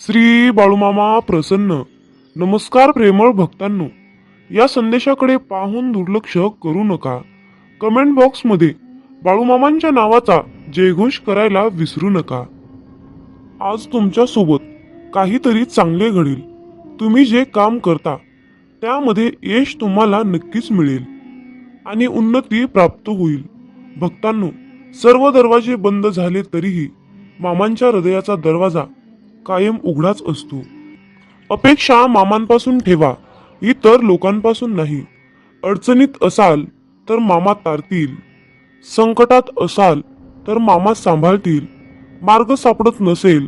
श्री बाळूमामा प्रसन्न. नमस्कार प्रेमळ भक्तांनो, या संदेशाकडे पाहून दुर्लक्ष करू नका. कमेंट बॉक्समध्ये बाळूमामांच्या नावाचा जयघोष करायला विसरू नका. आज तुमच्या सोबत काहीतरी चांगले घडेल. तुम्ही जे काम करता त्यामध्ये यश तुम्हाला नक्कीच मिळेल आणि उन्नती प्राप्त होईल. भक्तांनो, सर्व दरवाजे बंद झाले तरीही मामांच्या हृदयाचा दरवाजा कायम उघडाच असतो. अपेक्षा मामांपासून ठेवा, इतर लोकांपासून नाही. अडचणीत असाल तर मामा तारतील, संकटात असाल तर मामा सांभाळतील, मार्ग सापडत नसेल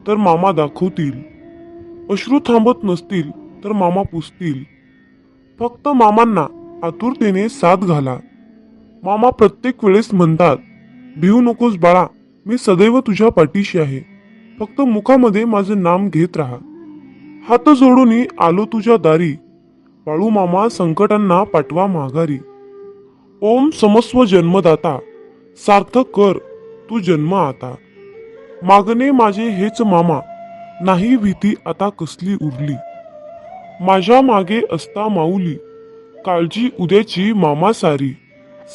तर मामा दाखवतील, अश्रू थांबत नसतील तर मामा पुसतील. फक्त मामांना आतुरतेने साथ घाला. मामा प्रत्येक वेळेस म्हणतात, भिवू नकोस बाळा, मी सदैव तुझ्या पाठीशी आहे. फक्त मुखामध्ये माझं नाम घेत राहा. हात जोडून आलो तुझ्या दारी, बाळू मामा संकटांना पाठवा माघारी. ओम समस्व जन्मदाता, सार्थक कर तू जन्म आता. मागणे माझे हेच मामा, नाही भीती आता कसली उरली. माझ्या मागे असता माऊली, काळजी उद्याची मामा सारी.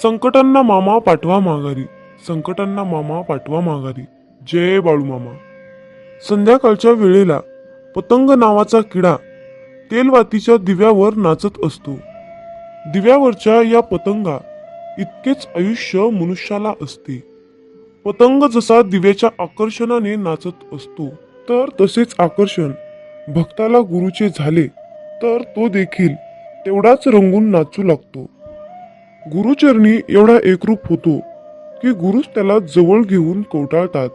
संकटांना मामा पाठवा माघारी, संकटांना मामा पाठवा माघारी. जय बाळू मामा. संध्याकाळच्या वेळेला पतंग नावाचा किडा तेलवातीच्या दिव्यावर नाचत असतो. दिव्यावरच्या या पतंगा इतकेच आयुष्य मनुष्याला असते. पतंग जसा दिव्याच्या आकर्षणाने नाचत असतो, तर तसेच आकर्षण भक्ताला गुरुचे झाले तर तो देखील तेवढाच रंगून नाचू लागतो. गुरुचरणी एवढा एकरूप होतो की गुरुच त्याला जवळ घेऊन कवटाळतात.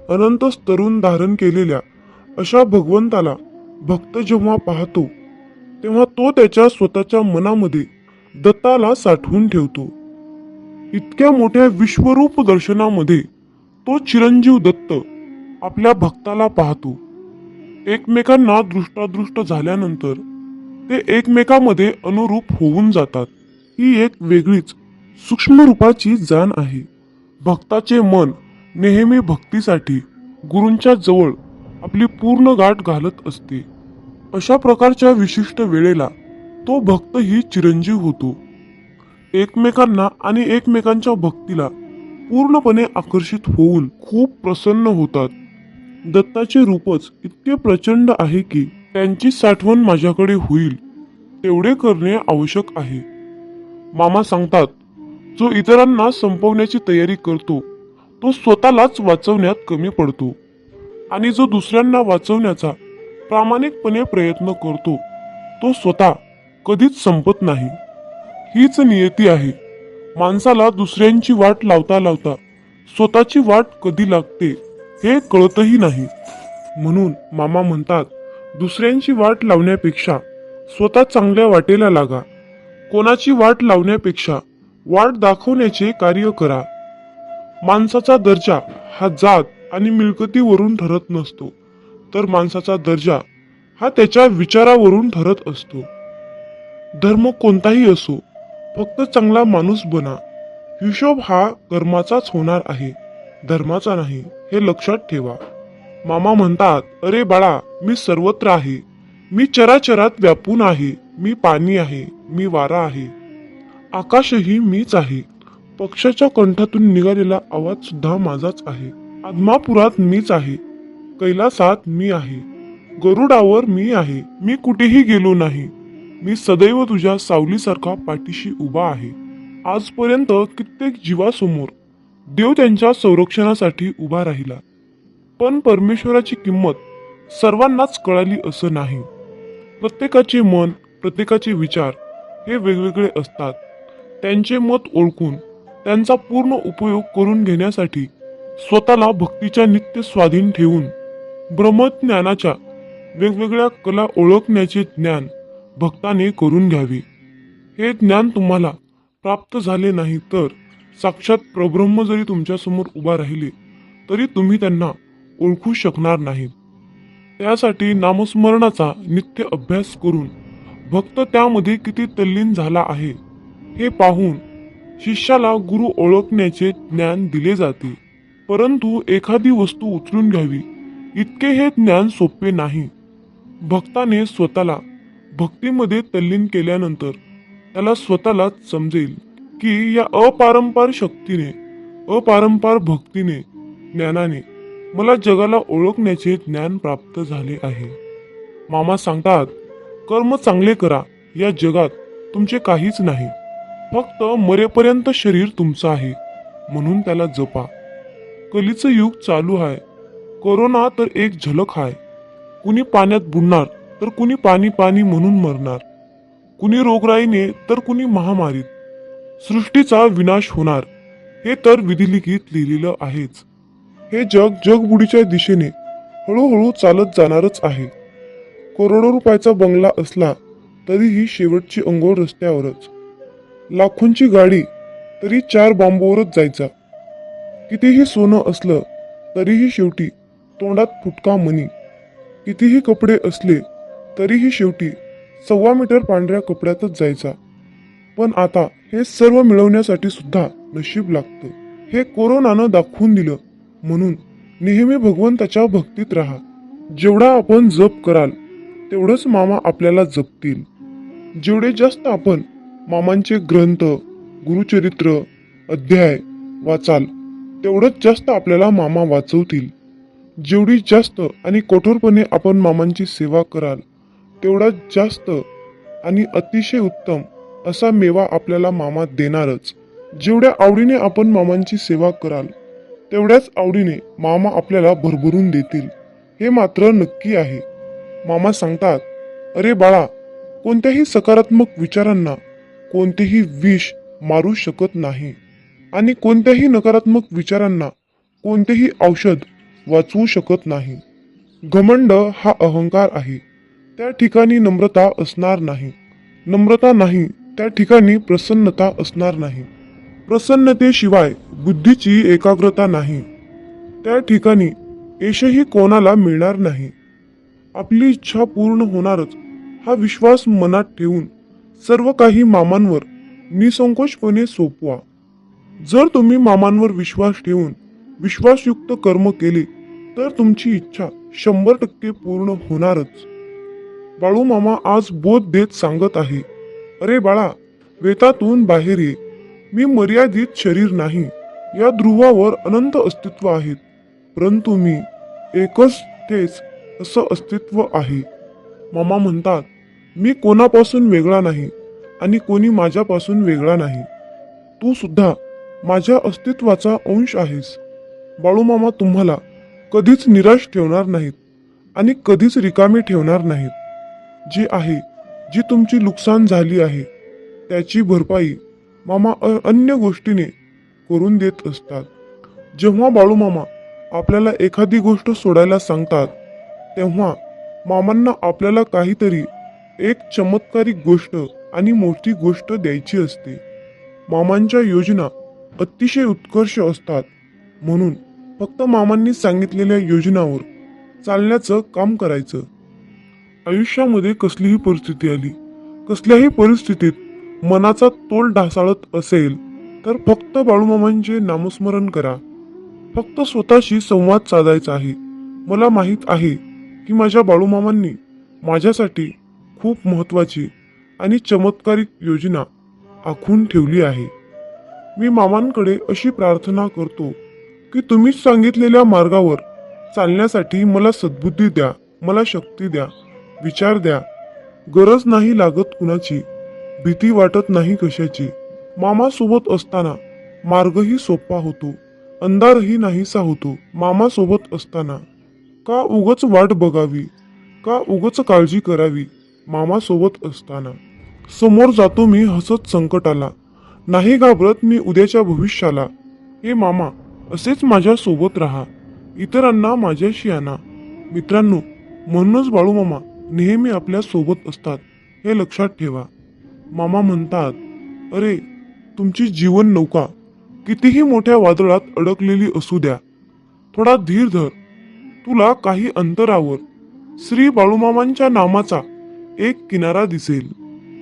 अनंत स्तरून धारण केलेल्या अशा भगवंताला भक्त जेव्हा पाहतो तेव्हा तो त्याच्या स्वतःच्या मनामध्ये दत्ताला साठवून ठेवतो. इतक्या मोठ्या विश्वरूप दर्शनामध्ये तो चिरंजीव दत्त आपल्या भक्ताला पाहतो. एकमेकांना दृष्टादृष्ट झाल्यानंतर ते एकमेकांमध्ये अनुरूप होऊन जातात. ही एक वेगळीच सूक्ष्म रूपाची जाण आहे. भक्ताचे मन नेहमी भक्तीसाठी गुरूंच्या जवळ आपली पूर्ण गाठ घालत असते. अशा प्रकारच्या विशिष्ट वेळेला तो भक्तही चिरंजीव होतो. एकमेकांना आणि एकमेकांच्या भक्तीला पूर्णपणे आकर्षित होऊन खूप प्रसन्न होतात. दत्ताचे रूपच इतके प्रचंड आहे की त्यांची साठवण माझ्याकडे होईल तेवढे करणे आवश्यक आहे. मामा सांगतात, जो इतरांना संपवण्याची तयारी करतो तो स्वतःलाच वाचवण्यात कमी पडतो आणि जो दुसऱ्यांना वाचवण्याचा प्रामाणिकपणे प्रयत्न करतो तो स्वतः कधीच संपत नाही. हीच नियती आहे. माणसाला दुसऱ्यांची वाट लावता लावता स्वतःची वाट कधी लागते हे कळतही नाही. म्हणून मामा म्हणतात, दुसऱ्यांची वाट लावण्यापेक्षा स्वतः चांगल्या वाटेला लागा. कोणाची वाट लावण्यापेक्षा वाट दाखवण्याचे कार्य करा. माणसाचा दर्जा हा जात आणि मिळकतीवरून ठरत नसतो, तर माणसाचा दर्जा हा त्याच्या विचारावरून ठरत असतो. धर्म कोणताही असो, फक्त चांगला माणूस बना. हिशोब हा कर्माचाच होणार आहे, धर्माचा नाही, हे लक्षात ठेवा. मामा म्हणतात, अरे बाळा, मी सर्वत्र आहे. मी चराचरात व्यापून आहे. मी पाणी आहे, मी वारा आहे, आकाशही मीच आहे. पक्षाच्या कंठातून निघालेला आवाज सुद्धा माझाच आहे. आदमापुरात मीच आहे, कैलासात मी आहे, गरुडावर मी आहे. मी कुठेही गेलो नाही. मी सदैव तुझ्या सावलीसारखा पाठीशी उभा आहे. आजपर्यंत कित्येक जीवासमोर देव त्यांच्या संरक्षणासाठी उभा राहिला, पण परमेश्वराची किंमत सर्वांनाच कळाली असं नाही. प्रत्येकाचे मन, प्रत्येकाचे विचार हे वेगवेगळे असतात. त्यांचे मत ओळखून त्यांचा पूर्ण उपयोग करून घेण्यासाठी स्वतःला भक्तीच्या नित्य स्वाधीन ठेवून ब्रह्मज्ञानाच्या वेगवेगळ्या कला ओळखण्याचे ज्ञान भक्ताने करून घ्यावे. हे ज्ञान तुम्हाला प्राप्त झाले नाही तर साक्षात प्रब्रह्म जरी तुमच्यासमोर उभा राहिले तरी तुम्ही त्यांना ओळखू शकणार नाहीत. त्यासाठी नामस्मरणाचा नित्य अभ्यास करून भक्त त्यामध्ये किती तल्लीन झाला आहे हे पाहून शिष्याला गुरु ओळखण्याचे ज्ञान दिले जाते. परंतु एखादी वस्तू उचलून घ्यावी इतके हे ज्ञान सोपे नाही. भक्ताने स्वतःला भक्तीमध्ये तल्लीन केल्यानंतर त्याला स्वतःलाच समजेल की या अपारंपार शक्तीने, अपारंपार भक्तीने, ज्ञानाने मला जगाला ओळखण्याचे ज्ञान प्राप्त झाले आहे. मामा सांगतात, कर्म चांगले करा, या जगात तुमचे काहीच नाही, फक्त मरेपर्यंत शरीर तुमचं आहे, म्हणून त्याला जपा. कलीचं युग चालू आहे. कोरोना तर एक झलक आहे. कुणी पाण्यात बुडणार तर कुणी पाणी पाणी म्हणून मरणार, कुणी रोगराईने तर कुणी महामारीत. सृष्टीचा विनाश होणार हे तर विधिलिखित लिहिलेलं आहेच. हे जग जगबुडीच्या दिशेने हळूहळू चालत जाणारच आहे. करोडो रुपयाचा बंगला असला तरीही शेवटची अंघोळ रस्त्यावरच. लाखोंची गाडी तरी 4 बांबूवरच जायचा. कितीही सोनं असलं तरीही शेवटी तोंडात फुटका मणी. कितीही कपडे असले तरीही शेवटी 1.25 मीटर पांढऱ्या कपड्यातच जायचा. पण आता हे सर्व मिळवण्यासाठी सुद्धा नशीब लागतं. हे कोरोनानं दाखवून दिलं. म्हणून नेहमी भगवंताच्या भक्तीत राहा. जेवढा आपण जप कराल तेवढंच मामा आपल्याला जपतील. जेवढे जास्त आपण मामांचे ग्रंथ, गुरुचरित्र, अध्याय वाचाल तेवढंच जास्त आपल्याला मामा वाचवतील. जेवढी जास्त आणि कठोरपणे आपण मामांची सेवा कराल तेवढा जास्त आणि अतिशय उत्तम असा मेवा आपल्याला मामा देणारच. जेवढ्या आवडीने आपण मामांची सेवा कराल तेवढ्याच आवडीने मामा आपल्याला भरभरून देतील, हे मात्र नक्की आहे. मामा सांगतात, अरे बाळा, कोणत्याही सकारात्मक विचारांना कोणतेही विष मारू शकत नाही आणि कोणत्याही नकारात्मक विचारांना कोणतेही औषध वाचवू शकत नाही. घमंड हा अहंकार आहे, त्या ठिकाणी नम्रता असणार नाही. नम्रता नाही त्या ठिकाणी प्रसन्नता असणार नाही. प्रसन्नतेशिवाय बुद्धीची एकाग्रता नाही, त्या ठिकाणी यशही कोणाला मिळणार नाही. आपली इच्छा पूर्ण होणारच हा विश्वास मनात ठेवून सर्व काही मामांवर निसंकोचपणे सोपवा. जर तुम्ही मामांवर विश्वास ठेवून विश्वासयुक्त कर्म केले तर तुमची इच्छा 100% पूर्ण होणारच. बाळू मामा आज बोध देत सांगत आहे, अरे बाळा, वेतातून बाहेर ये. मी मर्यादित शरीर नाही. या ध्रुवावर अनंत अस्तित्व आहेत, परंतु मी एकच तेच असं अस्तित्व आहे. मामा म्हणतात, मी कोणापासून वेगळा नाही आणि कोणी माझ्यापासून वेगळा नाही. तू सुद्धा माझ्या अस्तित्वाचा अंश आहेस. बाळूमामा तुम्हाला कधीच निराश ठेवणार नाहीत आणि कधीच रिकामी ठेवणार नाहीत. जी आहे, जी तुमची नुकसान झाली आहे त्याची भरपाई मामा अन्य गोष्टीने करून देत असतात. जेव्हा बाळूमामा आपल्याला एखादी गोष्ट सोडायला सांगतात तेव्हा मामांना आपल्याला काहीतरी एक चमत्कारिक गोष्ट आणि मोठी गोष्ट द्यायची असते. मामांच्या योजना अतिशय उत्कर्ष असतात, म्हणून फक्त मामांनी सांगितलेल्या योजनावर चालण्याचं काम करायचं. आयुष्यामध्ये कसलीही परिस्थिती आली, कसल्याही परिस्थितीत मनाचा तोल ढासाळत असेल तर फक्त बाळूमामांचे नामस्मरण करा. फक्त स्वतःशी संवाद साधायचा आहे. मला माहीत आहे की माझ्या बाळूमामांनी माझ्यासाठी खूप महत्त्वाची आणि चमत्कारिक योजना आखून ठेवली आहे. मी मामांकडे अशी प्रार्थना करतो की तुम्ही सांगितलेल्या मार्गावर चालण्यासाठी मला सद्बुद्धी द्या, मला शक्ती द्या, विचार द्या. गरज नाही लागत कुणाची, भीती वाटत नाही कशाची. मामा सोबत असताना मार्गही सोपा होतो, अंधारही नाहीसा होतो. मामा सोबत असताना का उगच वाट बघावी, का उगच काळजी करावी. मामा सोबत असताना समोर जातो मी हसत संकटाला, नाही घाबरत मी उद्याच्या भविष्याला. हे मामा, असेच माझ्या सोबत राहा, इतरांना माझ्याशी आणा. मित्रांनो, म्हणूनच बाळूमामा नेहमी आपल्या सोबत असतात, हे लक्षात ठेवा. मामा म्हणतात, अरे, तुमची जीवन नौका कितीही मोठ्या वादळात अडकलेली असू द्या, थोडा धीर धर. तुला काही अंतरावर श्री बाळूमामांच्या नामाचा एक किनारा दिसेल.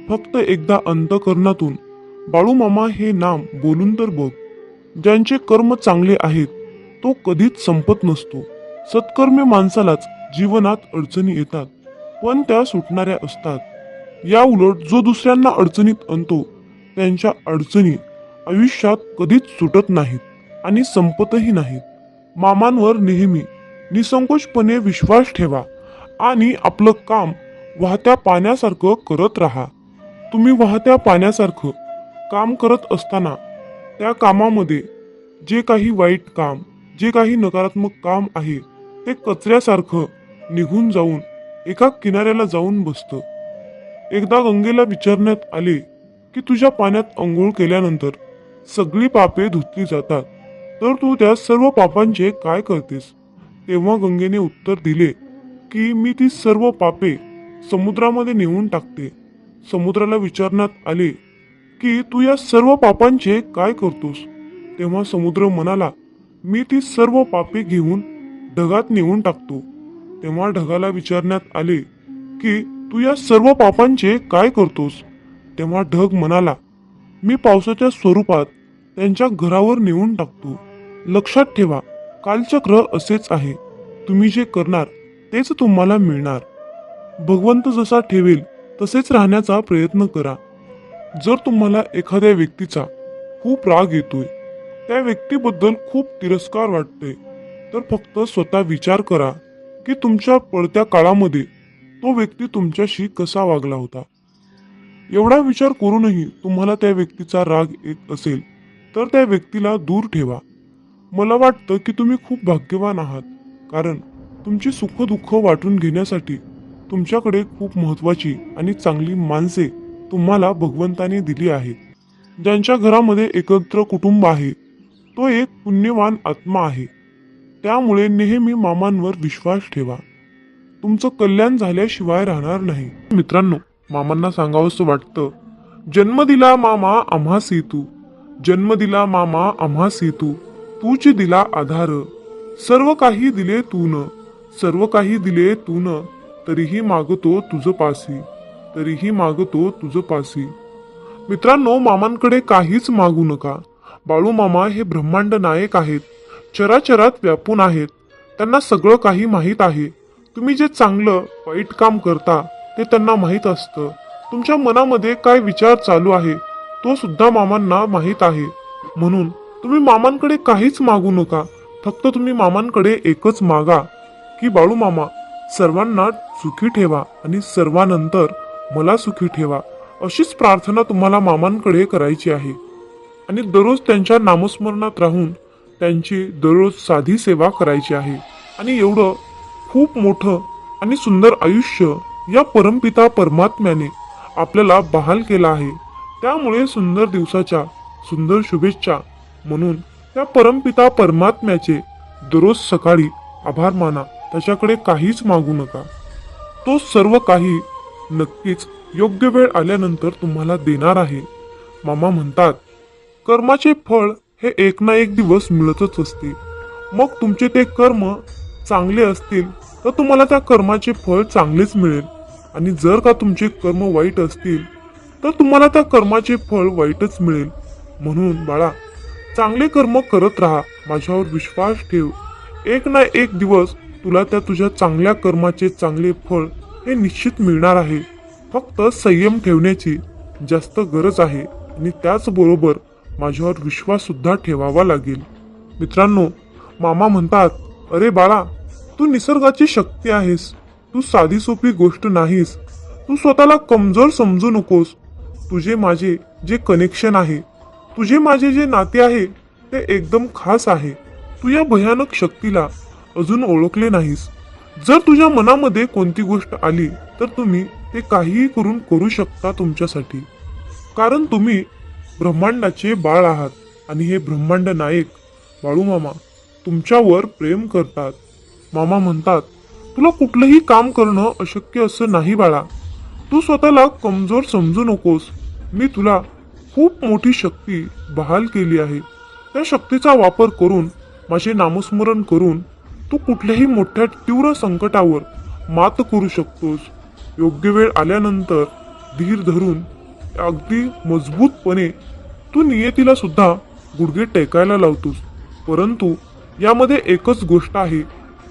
फक्त एकदा अंतःकरणातून बाळूमामा हे नाम बोलून तर बघ. ज्यांचे कर्म चांगले आहेत तो कधीच संपत नसतो, सत्कर्मी माणसालाच जीवनात अडचणी येतात, पण त्या सुटणाऱ्या असतात. या उलट जो दुसऱ्यांना अडचणीत आणतो त्यांच्या अडचणी आयुष्यात कधीच सुटत नाहीत आणि संपतही नाहीत. मामांवर नेहमी निसंकोचपणे विश्वास ठेवा आणि आपलं काम वाहत्या पाण्यासारखं करत राहा. तुम्ही वाहत्या पाण्यासारखं काम करत असताना त्या कामामध्ये जे काही वाईट काम, जे काही नकारात्मक काम आहे ते कचऱ्यासारखं निघून जाऊन एका किनाऱ्याला जाऊन बसतं. एकदा गंगेला विचारण्यात आले की तुझ्या पाण्यात अंघोळ केल्यानंतर सगळी पापे धुतली जातात, तर तू त्या सर्व पापांचे काय करतेस? तेव्हा गंगेने उत्तर दिले की मी ती सर्व पापे समुद्रामध्ये नेऊन टाकते. समुद्राला विचारण्यात आले की तू या सर्व पापांचे काय करतोस? तेव्हा समुद्र म्हणाला, मी ती सर्व पापे घेऊन ढगात नेऊन टाकतो. तेव्हा ढगाला विचारण्यात आले की तू या सर्व पापांचे काय करतोस? तेव्हा ढग म्हणाला, मी पावसाच्या स्वरूपात त्यांच्या घरावर नेऊन टाकतो. लक्षात ठेवा, कालचक्र असेच आहे. तुम्ही जे करणार तेच तुम्हाला मिळणार. भगवंत जसा ठेवेल तसेच राहण्याचा प्रयत्न करा. जर तुम्हाला एखाद्या व्यक्तीचा खूप राग येतोय, त्या व्यक्तीबद्दल खूप तिरस्कार वाटतोय, तर फक्त स्वतः विचार करा की तुमच्या पडत्या काळामध्ये तो व्यक्ती तुमच्याशी कसा वागला होता. एवढा विचार करूनही तुम्हाला त्या व्यक्तीचा राग येत असेल तर त्या व्यक्तीला दूर ठेवा. मला वाटतं की तुम्ही खूप भाग्यवान आहात, कारण तुमची सुखदुःख वाटून घेण्यासाठी तुमच्याकडे खूप महत्त्वाची आणि चांगली माणसे तुम्हाला भगवंताने दिली आहेत. ज्यांच्या घरामध्ये एकत्र कुटुंब आहे तो एक पुण्यवान आत्मा आहे. त्यामुळे नेहमी मामांवर विश्वास ठेवा. तुमचं कल्याण झाल्याशिवाय राहणार नाही. मित्रांनो, मामांना सांगावंसं वाटतं, जन्म दिला मामा आम्हास तू, जन्म दिला मामा आम्हास तू, तूच दिला आधार, सर्व काही दिले तून, सर्व काही दिले तून, तरीही मागतो तुझ पासी, तरीही मागतो तुझ पासी. मित्रांनो, मामांकडे काहीच मागू नका. बाळू मामा हे ब्रह्मांड नायक आहेत. चराचरात व्यापून आहेत. त्यांना सगळं काही माहीत आहे. तुम्ही जे चांगलं वाईट काम करता ते त्यांना माहीत असतं. तुमच्या मनामध्ये काय विचार चालू आहे तो सुद्धा मामांना माहीत आहे. म्हणून तुम्ही मामांकडे काहीच मागू नका. फक्त तुम्ही मामांकडे एकच मागा की बाळू मामा सर्वांना सुखी ठेवा आणि सर्वांनंतर मला सुखी ठेवा. अशीच प्रार्थना तुम्हाला मामांकडे करायची आहे आणि दररोज त्यांच्या नामस्मरणात राहून त्यांची दररोज साधी सेवा करायची आहे. आणि एवढं खूप मोठं आणि सुंदर आयुष्य या परमपिता परमात्म्याने आपल्याला बहाल केलं आहे. त्यामुळे सुंदर दिवसाच्या सुंदर शुभेच्छा म्हणून त्या परमपिता परमात्म्याचे दररोज सकाळी आभार माना. त्याच्याकडे काहीच मागू नका. तो सर्व काही नक्कीच योग्य वेळ आल्यानंतर तुम्हाला देणार आहे. मामा म्हणतात, कर्माचे फळ हे एक ना एक दिवस मिळतच असते. मग तुमचे ते कर्म चांगले असतील तर तुम्हाला त्या कर्माचे फळ चांगलेच मिळेल, आणि जर का तुमचे कर्म वाईट असतील तर तुम्हाला त्या कर्माचे फळ वाईटच मिळेल. म्हणून बाळा, चांगले कर्म करत राहा. माझ्यावर विश्वास ठेव. एक ना एक दिवस तुला त्या तुझ्या चांगल्या कर्माचे चांगले फळ हे निश्चित मिळणार आहे. फक्त संयम ठेवण्याची जास्त गरज आहे आणि त्याचबरोबर माझ्यावर विश्वास सुद्धा ठेवावा लागेल. मित्रांनो, मामा म्हणतात, अरे बाळा, तू निसर्गाची शक्ती आहेस. तू साधी सोपी गोष्ट नाहीस. तू स्वतःला कमजोर समजू नकोस. तुझे माझे जे कनेक्शन आहे, तुझे माझे जे नाते आहे ते एकदम खास आहे. तू या भयानक शक्तीला अजून ओळखले नाहीस. जर तुझ्या मनामध्ये कोणती गोष्ट आली तर तुम्ही ते काहीही करू शकता तुमच्यासाठी, कारण तुम्ही ब्रह्मांडाचे बाळ आहात आणि हे ब्रह्मांड नायक बाळू मामा तुमच्यावर प्रेम करतात. मामा म्हणतात, तुला कुठलंही काम करणं अशक्य असं नाही बाळा. तू स्वतःला कमजोर समजू नकोस. मी तुला खूप मोठी शक्ती बहाल केली आहे. त्या शक्तीचा वापर करून, माझे नामस्मरण करून तू कुठल्याही मोठ्या तीव्र संकटावर मात करू शकतोस. योग्य वेळ आल्यानंतर धीर धरून अगदी मजबूतपणे तू नियतीला सुद्धा गुडघे टेकायला लावतोस. परंतु यामध्ये एकच गोष्ट आहे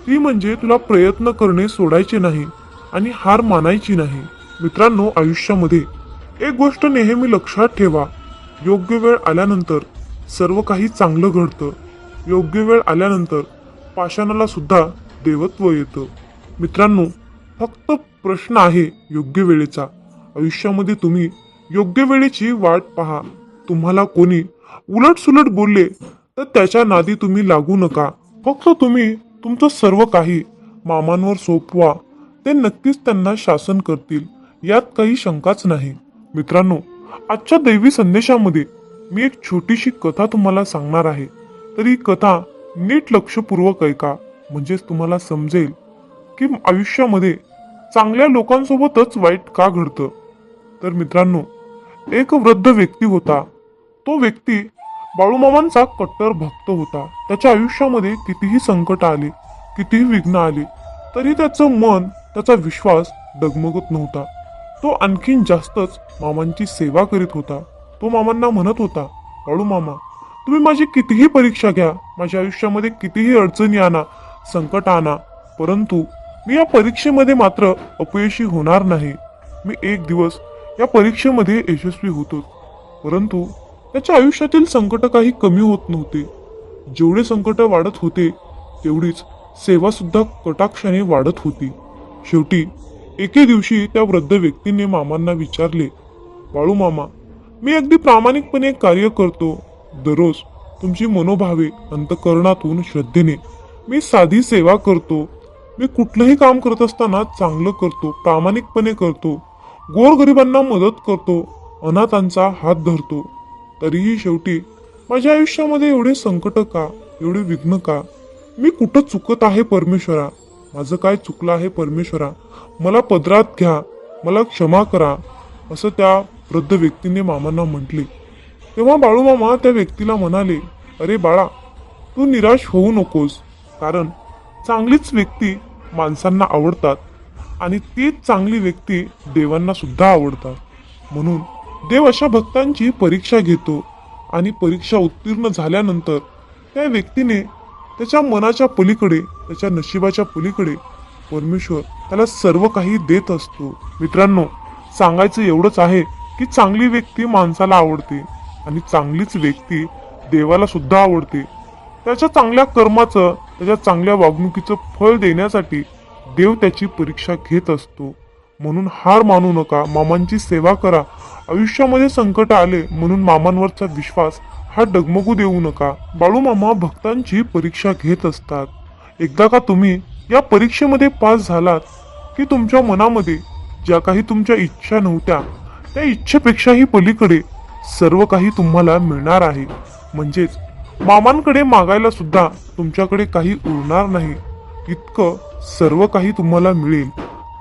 ती म्हणजे तुला प्रयत्न करणे सोडायचे नाही आणि हार मानायची नाही. मित्रांनो, आयुष्यामध्ये एक गोष्ट नेहमी लक्षात ठेवा, योग्य वेळ आल्यानंतर सर्व काही चांगलं घडतं. योग्य वेळ आल्यानंतर पाषाणाला सुद्धा देवत्व येतं. मित्रांनो, फक्त प्रश्न आहे योग्य वेळेचा. आयुष्यामध्ये तुम्ही योग्य वेळेची वाट पहा. तुम्हाला कोणी उलटसुलट बोलले तर त्याच्या नादी तुम्ही लागू नका. फक्त तुम्ही तुमचं सर्व काही मामांवर सोपवा. ते नक्कीच त्यांना शासन करतील, यात काही शंकाच नाही. मित्रांनो, आजच्या दैवी संदेशामध्ये मी एक छोटीशी कथा तुम्हाला सांगणार आहे. तर ही कथा नीट लक्षपूर्वक ऐका, म्हणजेच तुम्हाला समजेल की आयुष्यामध्ये चांगल्या लोकांसोबतच वाईट का घडतं. तर मित्रांनो, एक वृद्ध व्यक्ती होता. तो व्यक्ती बाळूमामांचा कट्टर भक्त होता. त्याच्या आयुष्यामध्ये कितीही संकट आले, कितीही विघ्न आले, तरी त्याचं मन, त्याचा विश्वास डगमगत नव्हता. तो आणखीन जास्तच मामांची सेवा करीत होता. तो मामांना म्हणत होता, बाळू मामा, तुम्ही माझी कितीही परीक्षा घ्या, माझ्या आयुष्यामध्ये कितीही अडचणी आणा, संकट आणा, परंतु मी या परीक्षेमध्ये मात्र अपयशी होणार नाही. मी एक दिवस या परीक्षेमध्ये यशस्वी होतो. परंतु त्याच्या आयुष्यातील संकट काही कमी होत नव्हते. जेवढे संकट वाढत होते तेवढीच सेवा सुद्धा कटाक्षाने वाढत होती. शेवटी एके दिवशी त्या वृद्ध व्यक्तीने मामांना विचारले, बाळू मामा, मी अगदी प्रामाणिकपणे कार्य करतो. दररोज तुमची मनोभावे अंतःकरणातून श्रद्धेने मी साधी सेवा करतो. मी कुठलंही काम करत असताना चांगलं करतो, प्रामाणिकपणे करतो, गोरगरिबांना मदत करतो, अनाथांचा हात धरतो. तरीही शेवटी माझ्या आयुष्यामध्ये एवढे संकट का, एवढे विघ्न का? मी कुठं चुकत आहे परमेश्वरा? माझं काय चुकलं आहे परमेश्वरा? मला पदरात घ्या, मला क्षमा करा, असं त्या वृद्ध व्यक्तीने मामांना म्हटले. तेव्हा बाळूमामा त्या व्यक्तीला म्हणाले, अरे बाळा, तू निराश होऊ नकोस, कारण चांगलीच व्यक्ती माणसांना आवडतात आणि तीच चांगली व्यक्ती देवांना सुद्धा आवडतात. म्हणून देव अशा भक्तांची परीक्षा घेतो आणि परीक्षा उत्तीर्ण झाल्यानंतर त्या व्यक्तीने त्याच्या मनाच्या पलीकडे, त्याच्या नशिबाच्या पलीकडे परमेश्वर त्याला सर्व काही देत असतो. मित्रांनो, सांगायचं एवढंच आहे की चांगली व्यक्ती माणसाला आवडते आणि चांगलीच व्यक्ती देवाला सुद्धा आवडते. त्याच्या चांगल्या कर्माचं, त्याच्या चांगल्या वागणुकीचं फळ देण्यासाठी देव त्याची परीक्षा घेत असतो. म्हणून हार मानू नका, मामांची सेवा करा. आयुष्यामध्ये संकट आले म्हणून मामांवरचा विश्वास हा डगमगू देऊ नका. बाळूमामा भक्तांची परीक्षा घेत असतात. एकदा का तुम्ही या परीक्षेमध्ये पास झालात की तुमच्या मनामध्ये ज्या काही तुमच्या इच्छा नव्हत्या त्या इच्छेपेक्षाही पलीकडे सर्व काही तुम्हाला मिळणार आहे. म्हणजेच मामांकडे मागायला सुद्धा तुमच्याकडे काही उरणार नाही, इतकं सर्व काही तुम्हाला मिळेल.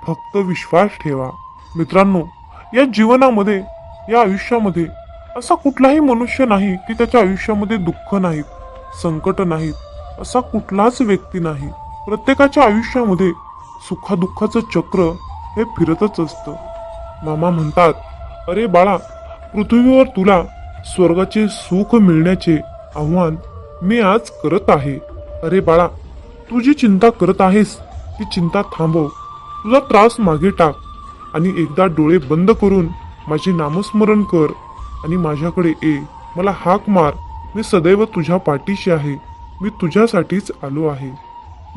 फक्त विश्वास ठेवा. मित्रांनो, या जीवनामध्ये, या आयुष्यामध्ये असा कुठलाही मनुष्य नाही की त्याच्या आयुष्यामध्ये दुःख नाहीत, संकट नाहीत, असा कुठलाच व्यक्ती नाही. प्रत्येकाच्या आयुष्यामध्ये सुखादुःखाचं चक्र हे फिरतच असतं. मामा म्हणतात, अरे बाळा, पृथ्वीवर तुला स्वर्गाचे सुख मिळण्याचे आव्हान मी आज करत आहे. अरे बाळा, तू जी चिंता करत आहेस ती चिंता थांबव, तुझा त्रास मागे टाक आणि एकदा डोळे बंद करून माझे नामस्मरण कर आणि माझ्याकडे ये. मला हाक मार. मी सदैव तुझ्या पाठीशी आहे. मी तुझ्यासाठीच आलो आहे.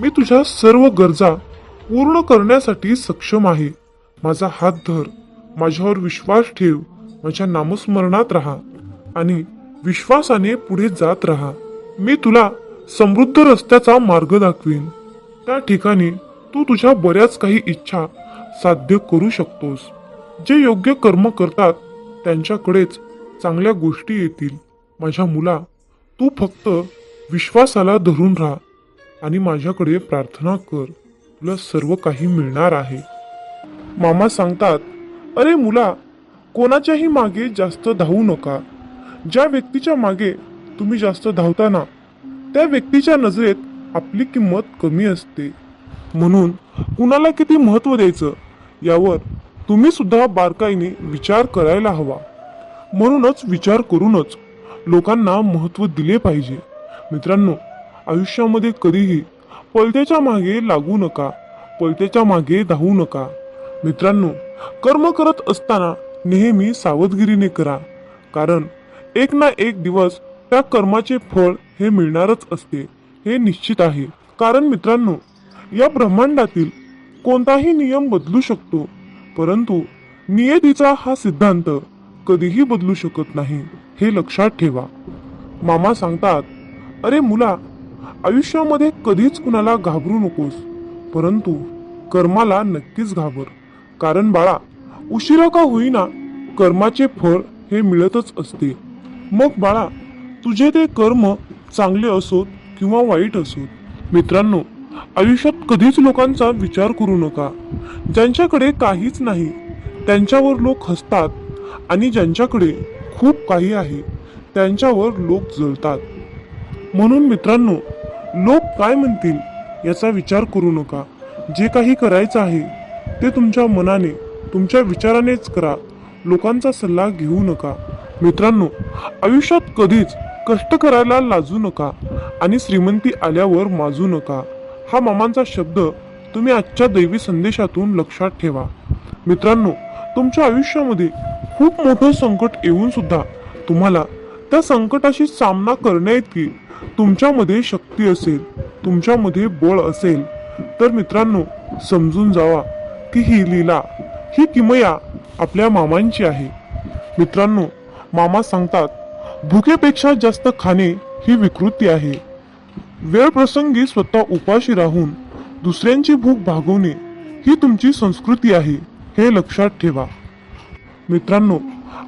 मी तुझ्या सर्व गरजा पूर्ण करण्यासाठी सक्षम आहे. माझा हात धर, माझ्यावर विश्वास ठेव, माझ्या नामस्मरणात राहा आणि विश्वासाने पुढे जात राहा. मी तुला समृद्ध रस्त्याचा मार्ग दाखवीन. त्या ठिकाणी तू तुझ्या बऱ्याच काही इच्छा साध्य करू शकतोस. जे योग्य कर्म करतात त्यांच्याकडेच चांगल्या गोष्टी येतील. माझ्या मुला, तू फक्त विश्वासाला धरून राहा आणि माझ्याकडे प्रार्थना कर, तुला सर्व काही मिळणार आहे. मामा सांगतात, अरे मुला, कोणाच्याही मागे जास्त धावू नका. ज्या व्यक्तीच्या मागे तुम्ही जास्त धावताना त्या व्यक्तीच्या नजरेत आपली किंमत कमी असते. म्हणून कुणाला किती महत्त्व द्यायचं यावर तुम्ही सुद्धा बारकाईने विचार करायला हवा. म्हणूनच विचार करूनच लोकांना महत्त्व दिले पाहिजे. मित्रांनो, आयुष्यामध्ये कधीही पलत्याच्या मागे लागू नका, पलत्याच्या मागे धावू नका. मित्रांनो, कर्म करत असताना नेहमी सावधगिरीने करा, कारण एक ना एक दिवस त्या कर्माचे फळ हे मिळणारच असते, हे निश्चित आहे. कारण मित्रांनो, या ब्रह्मांडातील कोणताही नियम बदलू शकतो, परंतु नियतीचा हा सिद्धांत कधीही बदलू शकत नाही, हे लक्षात ठेवा. मामा सांगतात, अरे मुला, आयुष्यामध्ये कधीच कुणाला घाबरू नकोस, परंतु कर्माला नक्कीच घाबर. कारण बाळा, उशिरा का होईना कर्माचे फळ हे मिळतच असते. मग बाळा, तुझे ते कर्म चांगले असोत किंवा वाईट असोत. मित्रांनो, आयुष्यात कधीच लोकांचा विचार करू नका. ज्यांच्याकडे काहीच नाही त्यांच्यावर लोक हसतात, आणि ज्यांच्याकडे खूप काही आहे त्यांच्यावर लोक जळतात. म्हणून मित्रांनो, लोक काय म्हणतील याचा विचार करू नका. जे काही करायचं आहे ते तुमच्या मनाने, तुमच्या विचारानेच करा. लोकांचा सल्ला घेऊ नका. मित्रांनो, आयुष्यात कधीच कष्ट करायला लाजू नका आणि श्रीमंती आल्यावर माजू नका. हा मामांचा शब्द तुम्ही आजच्या दैवी संदेशातून लक्षात ठेवा. मित्रांनो, तुमच्या आयुष्यामध्ये खूप मोठं संकट येऊन सुद्धा तुम्हाला त्या संकटाशी सामना करण्याइतकी तुमच्यामध्ये शक्ती असेल, तुमच्यामध्ये बळ असेल, तर मित्रांनो समजून जावा की ही लीला, ही किमया आपल्या मामांची आहे. मित्रांनो, मामा सांगतात, भुकेपेक्षा जास्त खाणे ही विकृती आहे. वेळ प्रसंगी स्वतः उपाशी राहून दुसऱ्यांची भूक भागवणे ही तुमची संस्कृती आहे, हे लक्षात ठेवा. मित्रांनो,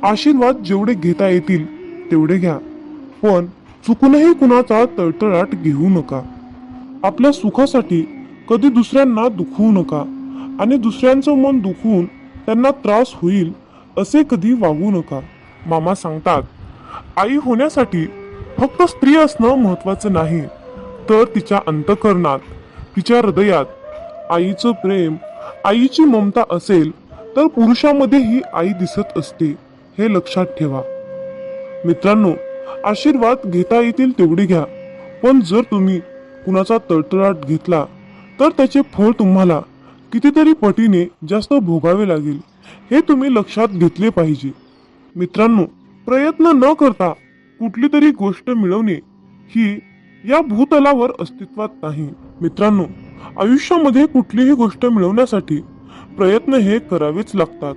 आशीर्वाद जेवढे घेता येतील तेवढे घ्या, पण चुकूनही कुणाचा तळतळाट घेऊ नका. आपल्या सुखासाठी कधी दुसऱ्यांना दुखवू नका, आणि दुसऱ्यांचं मन दुखवून त्यांना त्रास होईल असे कधी वागू नका. मामा सांगतात, आई होण्यासाठी फक्त स्त्री असणं महत्वाचं नाही, तर तिच्या अंतःकरणात, तिच्या हृदयात आईचं प्रेम, आईची ममता असेल तर पुरुषामध्ये ही आई दिसत असते, हे लक्षात ठेवा. मित्रांनो, आशीर्वाद घेता येतील तेवढे घ्या, पण जर तुम्ही कुणाचा तळतळाट घेतला तर त्याचे फळ तुम्हाला कितीतरी पटीने जास्त भोगावे लागेल, हे तुम्ही लक्षात घेतले पाहिजे. मित्रांनो, प्रयत्न न करता कुठली तरी गोष्ट मिळवणे ही या भूतलावर अस्तित्वात नाही. मित्रांनो, आयुष्यामध्ये कुठलीही गोष्ट मिळवण्यासाठी प्रयत्न हे करावेच लागतात.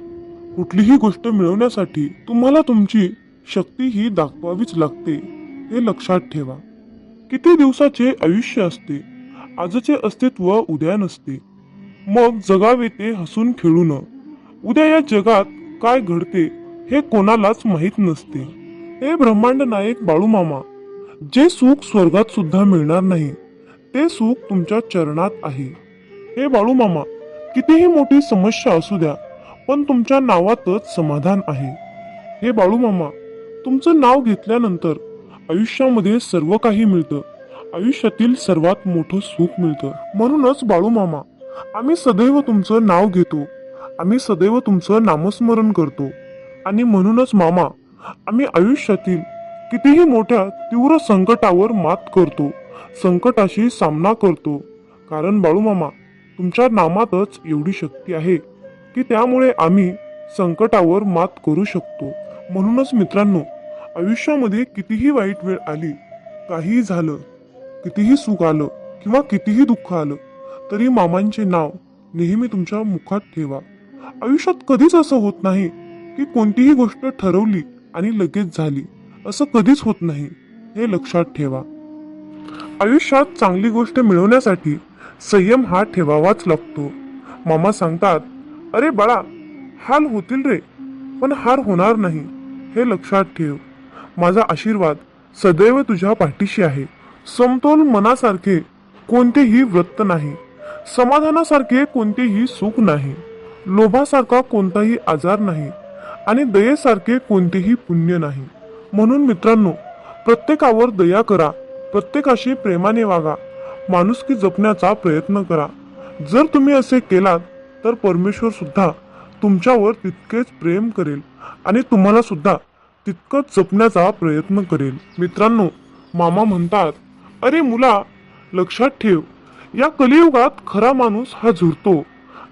कुठलीही गोष्ट मिळवण्यासाठी तुम्हाला तुमची शक्ती ही दाखवावीच लागते, हे लक्षात ठेवा. किती दिवसाचे आयुष्य असते, आजचे अस्तित्व उद्या नसते. मग जगावे ते हसून खेळून. उद्या या जगात काय घडते हे कोणालाच माहीत नसते. हे ब्रह्मांड नायक बाळूमामा, जे सुख स्वर्गात सुद्धा मिळणार नाही ते सुख तुमच्या चरणात आहे. हे बाळूमामा, कितीही मोठी समस्या असू द्या, पण तुमच्या नावातच समाधान आहे. हे बाळूमामा, तुमचं नाव घेतल्यानंतर आयुष्यामध्ये सर्व काही मिळतं, आयुष्यातील सर्वात मोठं सुख मिळतं. म्हणूनच बाळूमामा, आम्ही सदैव तुमचं नाव घेतो, आम्ही सदैव तुमचं नामस्मरण करतो. आणि म्हणूनच मामा, आम्ही आयुष्यातील कितीही मोठ्या तीव्र संकटावर मात करतो, संकटाशी सामना करतो. कारण बाळूमामा, तुमच्या नामातच एवढी शक्ती आहे की त्यामुळे आम्ही संकटावर मात करू शकतो. म्हणूनच मित्रांनो, आयुष्यामध्ये कितीही वाईट वेळ आली, काहीही झालं, कितीही सुख आलं किंवा कितीही दुःख आलं, तरी मामांचे नाव नेहमी तुमच्या मुखात ठेवा. आयुष्यात कधीच असं होत नाही की कोणतीही गोष्ट ठरवली आणि लगेच झाली, असं कधीच होत नाही, हे लक्षात ठेवा. आयुष्यात चांगली गोष्ट मिळवण्यासाठी संयम हा ठेवावाच लागतो. मामा सांगतात, अरे बाळा, हाल होतील रे, पण हार होणार नाही, हे लक्षात ठेव. माझा आशीर्वाद सदैव तुझ्या पाठीशी आहे. समतोल मनासारखे कोणतेही वृत्त नाही, समाधानासारखे कोणतेही सुख नाही, लोभासारखा कोणताही आजार नाही, आणि दयेसारखे कोणतेही पुण्य नाही. म्हणून मित्रांनो, प्रत्येकावर दया करा, प्रत्येकाशी प्रेमाने वागा, माणुसकी जपण्याचा प्रयत्न करा. जर तुम्ही असे केलात तर परमेश्वर सुद्धा तुमच्यावर तितकेच प्रेम करेल आणि तुम्हाला सुद्धा तितकंच जपण्याचा प्रयत्न करेल. मित्रांनो, मामा म्हणतात, अरे मुला, लक्षात ठेव, या कलियुगात खरा माणूस हा झुरतो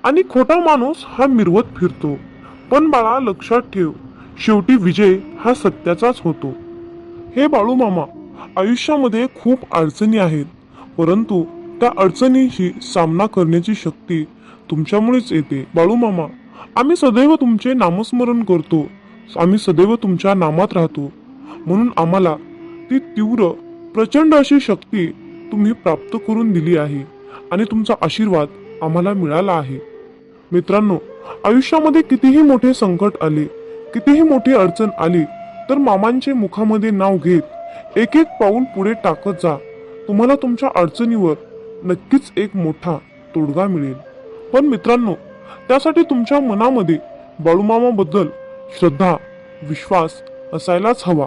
आणि खोटा माणूस हा मिरवत फिरतो. पण बाळा लक्षात ठेव, शेवटी विजय हा सत्याचाच होतो. हे बाळू मामा, आयुष्यामध्ये खूप अडचणी आहेत, परंतु त्या अडचणींशी सामना करण्याची शक्ती तुमच्यामुळेच येते. बाळू मामा, आम्ही सदैव तुमचे नामस्मरण करतो, आम्ही सदैव तुमच्या नामात राहतो. म्हणून आम्हाला ती तीव्र प्रचंड अशी शक्ती तुम्ही प्राप्त करून दिली आहे आणि तुमचा आशीर्वाद आम्हाला मिळाला आहे. मित्रांनो, आयुष्यामध्ये कितीही मोठे संकट आले, कितीही मोठी अडचण आली, तर मामांचे मुखामध्ये नाव घेत एक एक पाऊल पुढे टाकत जा. तुम्हाला तुमच्या अडचणीवर नक्कीच एक मोठा तोडगा मिळेल. पण मित्रांनो, त्यासाठी तुमच्या मनामध्ये बाळूमामाबद्दल श्रद्धा, विश्वास असायलाच हवा.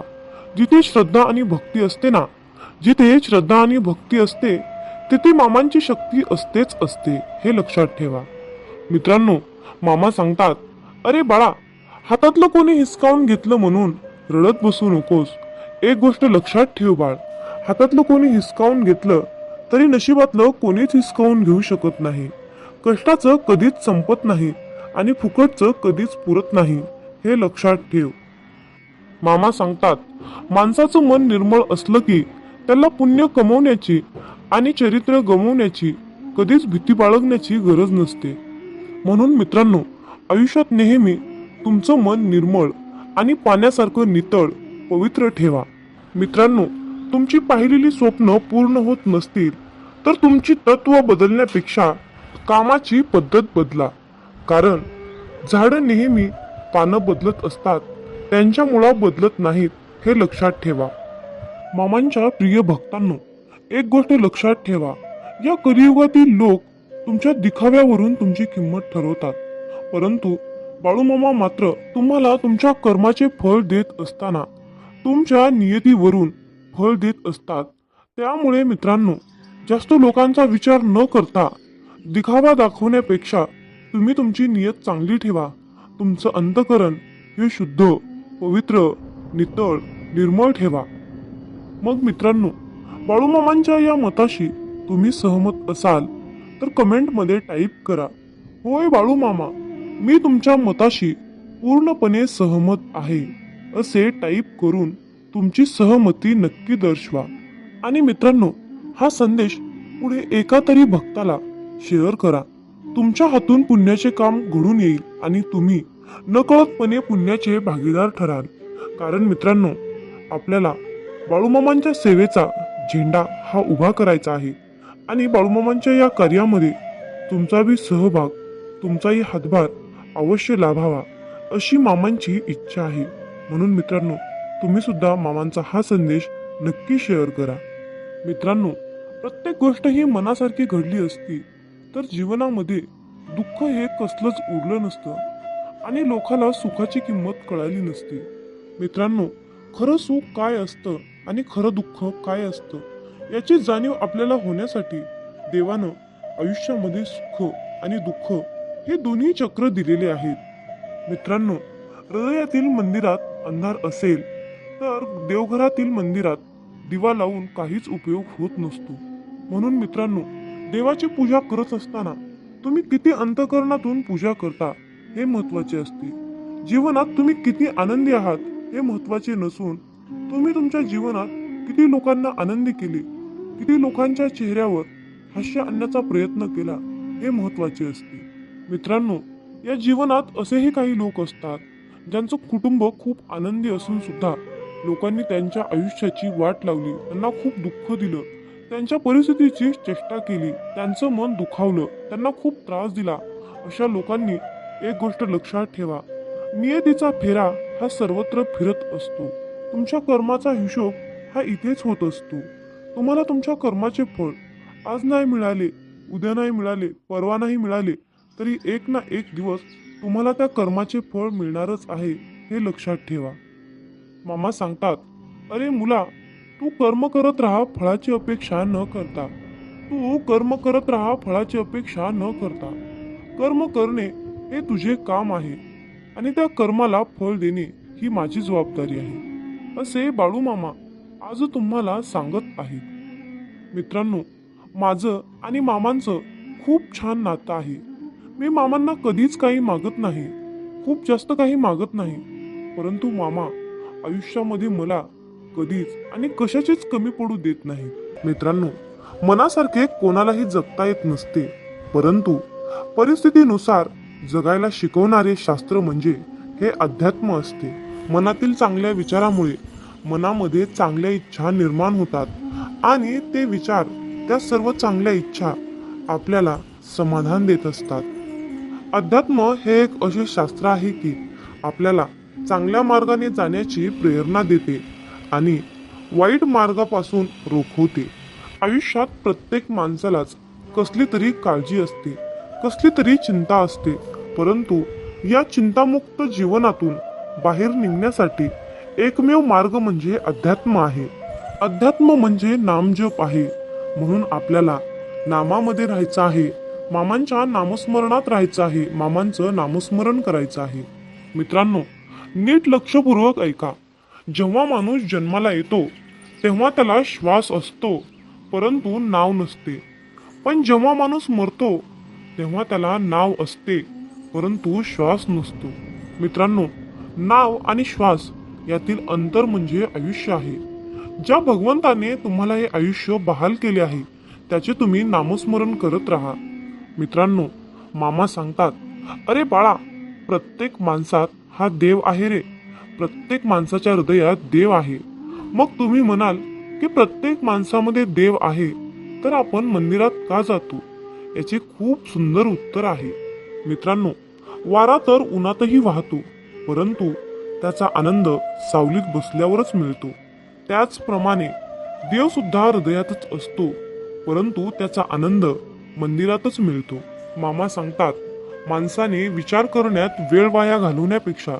जिथे श्रद्धा आणि भक्ती असते ना, जिथे श्रद्धा आणि भक्ती असते, तिथे मामांची शक्ती असतेच असते, हे लक्षात ठेवा. मित्रांनो, मामा सांगतात, अरे बाळा, हातातलं कोणी हिसकावून घेतलं म्हणून रडत बसू नकोस. एक गोष्ट लक्षात ठेव बाळ, हातातलं कोणी हिसकावून घेतलं तरी नशिबातलं कोणीच हिसकावून घेऊ शकत नाही. कष्टाचं कधीच संपत नाही आणि फुकटचं कधीच पुरत नाही, हे लक्षात ठेव. मामा सांगतात, माणसाचं मन निर्मळ असलं की त्याला पुण्य कमवण्याची आणि चरित्र गमवण्याची कधीच भीती बाळगण्याची गरज नसते. म्हणून मित्रांनो, आयुष्यात नेहमी तुमचं मन निर्मळ आणि पाण्यासारखं नितळ पवित्र ठेवा. मित्रांनो, तुमची पाहिलेली स्वप्न पूर्ण होत नसतील तर तुमची तत्व बदलण्यापेक्षा कामाची पद्धत बदला. कारण झाडं नेहमी पानं बदलत असतात, त्यांच्या मुळा बदलत नाहीत, हे लक्षात ठेवा. मामांच्या प्रिय भक्तांनो, एक गोष्ट लक्षात ठेवा, या कलियुगातील लोक तुमच्या दिखाव्यावरून तुमची किंमत ठरवतात, परंतु बाळूमामा मात्र तुम्हाला तुमच्या कर्माचे फळ देत असताना तुमच्या नियतीवरून फळ देत असतात. त्यामुळे मित्रांनो, जास्त लोकांचा विचार न करता दिखावा दाखवण्यापेक्षा तुम्ही तुमची नियत चांगली ठेवा. तुमचं अंतःकरण हे शुद्ध, पवित्र, नितळ, निर्मळ ठेवा. मग मित्रांनो, बाळूमामांच्या या मताशी तुम्ही सहमत असाल तर कमेंटमध्ये टाईप करा, होय बाळूमामा, मी तुमच्या मताशी पूर्णपणे सहमत आहे, असे टाईप करून तुमची सहमती नक्की दर्शवा. आणि मित्रांनो, हा संदेश पुढे एका तरी भक्ताला शेअर करा. तुमच्या हातून पुण्याचे काम घडून येईल आणि तुम्ही नकळतपणे पुण्याचे भागीदार ठराल. कारण मित्रांनो, आपल्याला बाळूमामांच्या सेवेचा झेंडा हा उभा करायचा आहे आणि बाळूमामांच्या या कार्यामध्ये तुमचा बी सहभाग, तुमचाही हातभार अवश्य लाभावा, अशी मामांची इच्छा आहे. म्हणून मित्रांनो, तुम्ही सुद्धा मामांचा हा संदेश नक्की शेअर करा. मित्रांनो, प्रत्येक गोष्ट ही मनासारखी घडली असती तर जीवनामध्ये दुःख हे कसलंच उरलं नसतं आणि लोकाला सुखाची किंमत कळाली नसती. मित्रांनो, खरं सुख काय असतं आणि खरं दुःख काय असतं याची जाणीव आपल्याला होण्यासाठी देवानं आयुष्यामध्ये सुख आणि दुःख हे दोन्ही चक्र दिलेले आहेत. मित्रांनो, हृदयातील मंदिरात अंधार असेल तर देवघरातील मंदिरात दिवा लावून काहीच उपयोग होत नसतो. म्हणून मित्रांनो, देवाची पूजा करत असताना तुम्ही किती अंतःकरणातून पूजा करता हे महत्त्वाचे असते. जीवनात तुम्ही किती आनंदी आहात हे महत्त्वाचे नसून तुम्ही तुमच्या जीवनात किती लोकांना आनंदी केले, किती लोकांच्या चेहऱ्यावर हास्य आणण्याचा प्रयत्न केला हे महत्त्वाचे असते. मित्रांनो, या जीवनात असेही काही लोक असतात ज्यांचं कुटुंब खूप आनंदी असून सुद्धा लोकांनी त्यांच्या आयुष्याची वाट लावली, त्यांना खूप दुःख दिलं, त्यांच्या परिस्थितीची चेष्टा केली, त्यांचं मन दुखावलं, त्यांना खूप त्रास दिला. अशा लोकांनी एक गोष्ट लक्षात ठेवा, नियतीचा फेरा हा सर्वत्र फिरत असतो. तुमच्या कर्माचा हिशोब हा इथेच होत असतो. तुम्हाला तुमच्या कर्माचे फळ आज नाही मिळाले, उद्या नाही मिळाले, परवा नाही मिळाले, तरी एक ना एक दिवस तुम्हाला त्या कर्माचे फळ मिळणारच आहे, हे लक्षात ठेवा. मामा सांगतात, अरे मुला, तू कर्म करत राहा फळाची अपेक्षा न करता. तू कर्म करत राहा फळाची अपेक्षा न करता. कर्म करणे हे तुझे काम आहे आणि त्या कर्माला फळ देणे ही माझी जबाबदारी आहे, असे बाळूमामा आज तुम्हाला सांगत आहेत. मित्रांनो, माझं आणि मामांचं खूप छान नातं आहे. मी मामांना कधीच काही मागत नाही, खूप जास्त काही मागत नाही. परंतु मामा आयुष्यामध्ये मला कधीच आणि कशाचीच कमी पडू देत नाही. मित्रांनो, मनासारखे कोणालाही जगता येत नसते, परंतु परिस्थितीनुसार जगायला शिकवणारे शास्त्र म्हणजे हे अध्यात्म असते. मनातील चांगल्या विचारामुळे मनामध्ये चांगल्या इच्छा निर्माण होतात आणि ते विचार, त्या सर्व चांगल्या इच्छा आपल्याला समाधान देत असतात. अध्यात्म हे एक असे शास्त्र आहे की आपल्याला चांगल्या मार्गाने जाण्याची प्रेरणा देते आणि वाईट मार्गापासून रोखवते. आयुष्यात प्रत्येक माणसालाच कसली तरी काळजी असते, कसली तरी चिंता असते, परंतु या चिंतामुक्त जीवनातून बाहेर निघण्यासाठी एकमेव मार्ग म्हणजे अध्यात्म आहे. अध्यात्म म्हणजे नामजप आहे. म्हणून आपल्याला नामामध्ये राहायचं आहे, मामांच्या नामस्मरणात राहायचं आहे, मामांचं नामस्मरण करायचं आहे. मित्रांनो, नीट लक्षपूर्वक ऐका. जेव्हा माणूस जन्माला येतो तेव्हा त्याला श्वास असतो, परंतु नाव नसते. पण जेव्हा माणूस मरतो तेव्हा त्याला नाव असते, परंतु श्वास नसतो. मित्रांनो, नाव आणि श्वास यातील अंतर म्हणजे आयुष्य आहे. ज्या भगवंताने तुम्हाला हे आयुष्य बहाल केले आहे त्याचे तुम्ही नामस्मरण करत राहा. मित्रांनो, मामा सांगतात, अरे बाळा, प्रत्येक माणसात हा देव आहे रे. प्रत्येक माणसाच्या हृदयात देव आहे. मग तुम्ही म्हणाल की प्रत्येक माणसामध्ये देव आहे, तर आपण मंदिरात का जातो? याचे खूप सुंदर उत्तर आहे. मित्रांनो, वारा तर उन्हातही वाहतो, परंतु त्याचा आनंद सावलीत बसल्यावरच मिळतो. त्याचप्रमाणे देव सुद्धा हृदयातच असतो, परंतु त्याचा आनंद मंदिरातच मिळतो. मामा सांगतात, माणसाने विचार करण्यात वेळ वाया घालवण्यापेक्षा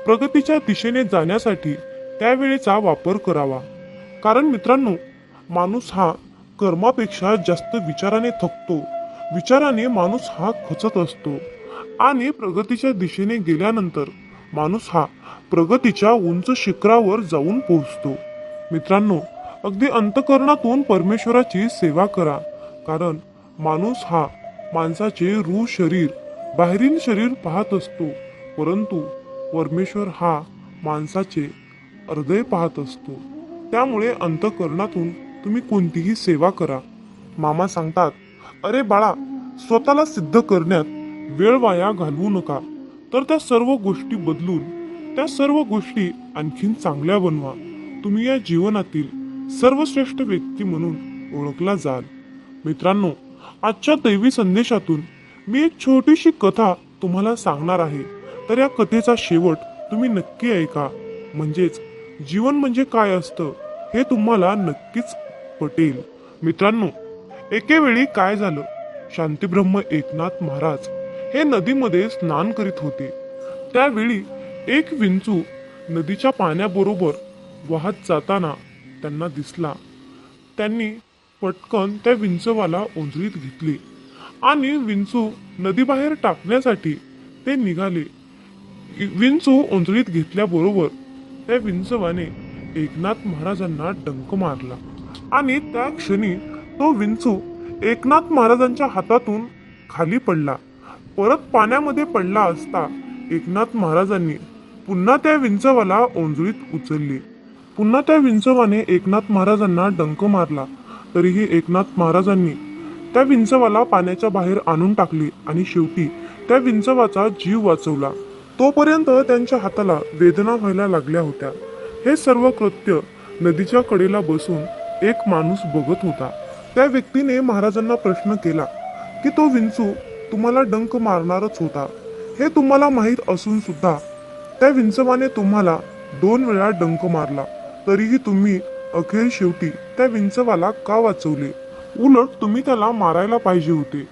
प्रगतीच्या दिशेने जाण्यासाठी त्यावेळेचा वापर करावा. कारण मित्रांनो, माणूस हा कर्मापेक्षा जास्त विचाराने थकतो. विचाराने माणूस हा खचत असतो आणि प्रगतीच्या दिशेने गेल्यानंतर माणूस हा प्रगतीच्या उंच शिखरावर जाऊन पोहोचतो. मित्रांनो, अगदी अंतःकरणातून परमेश्वराची सेवा करा. कारण माणूस हा माणसाचे रूह शरीर, बाहेरील शरीर पाहत असतो, परंतु परमेश्वर हा माणसाचे हृदय पाहत असतो. त्यामुळे अंतःकरणातून तुम्ही कोणतीही सेवा करा. मामा सांगतात, अरे बाळा, स्वतःला सिद्ध करण्यात वेळ वाया घालवू नका, तर त्या सर्व गोष्टी बदलून त्या सर्व गोष्टी आणखीन चांगल्या बनवा. तुम्ही या जीवनातील सर्वश्रेष्ठ व्यक्ती म्हणून ओळखला जाल. मित्रांनो, आजच्या दैवी संदेशातून मी एक छोटीशी कथा तुम्हाला सांगणार आहे. तर या कथेचा शेवट तुम्ही नक्की ऐका, म्हणजेच जीवन म्हणजे काय असतं हे तुम्हाला नक्कीच पटेल. मित्रांनो, एके वेळी काय झालं, शांतीब्रह्म एकनाथ महाराज हे नदीमध्ये स्नान करीत होते. त्यावेळी एक विंचू नदीच्या पाण्याबरोबर वाहत जाताना त्यांना दिसला. त्यांनी पटकन त्या विंचवाला ओंजळीत घेतले आणि विंचू नदीबाहेर टाकण्यासाठी ते निघाले. विंचू ओंजळीत घेतल्याबरोबर त्या विंचवाने एकनाथ महाराजांना डंक मारला आणि त्या क्षणी तो विंचू एकनाथ महाराजांच्या हातातून खाली पडला. परत पाण्यामध्ये पडला असता एकनाथ महाराजांनी पुन्हा त्या विंचवाला ओंजळीत उचलले. पुन्हा त्या विंचवाने एकनाथ महाराजांना डंक मारला, तरीही एकनाथ महाराजांनी त्या विंचवाला पाण्याच्या बाहेर आणून टाकले आणि शेवटी त्या विंचवाचा जीव वाचवला. तोपर्यंत त्यांच्या हाताला वेदना व्हायला लागल्या होत्या. हे सर्व कृत्य नदीच्या कडेला बसून एक माणूस बघत होता. त्या व्यक्तीने महाराजांना प्रश्न केला की तो विंचू तुम्हाला डंक मारणारच होता, हे तुम्हाला माहीत असून सुद्धा त्या विंचवाने तुम्हाला 2 वेळा डंक मारला, तरीही तुम्ही अखेर शेवटी त्या विंचवाला का वाचवले? उलट तुम्ही त्याला मारायला पाहिजे होते.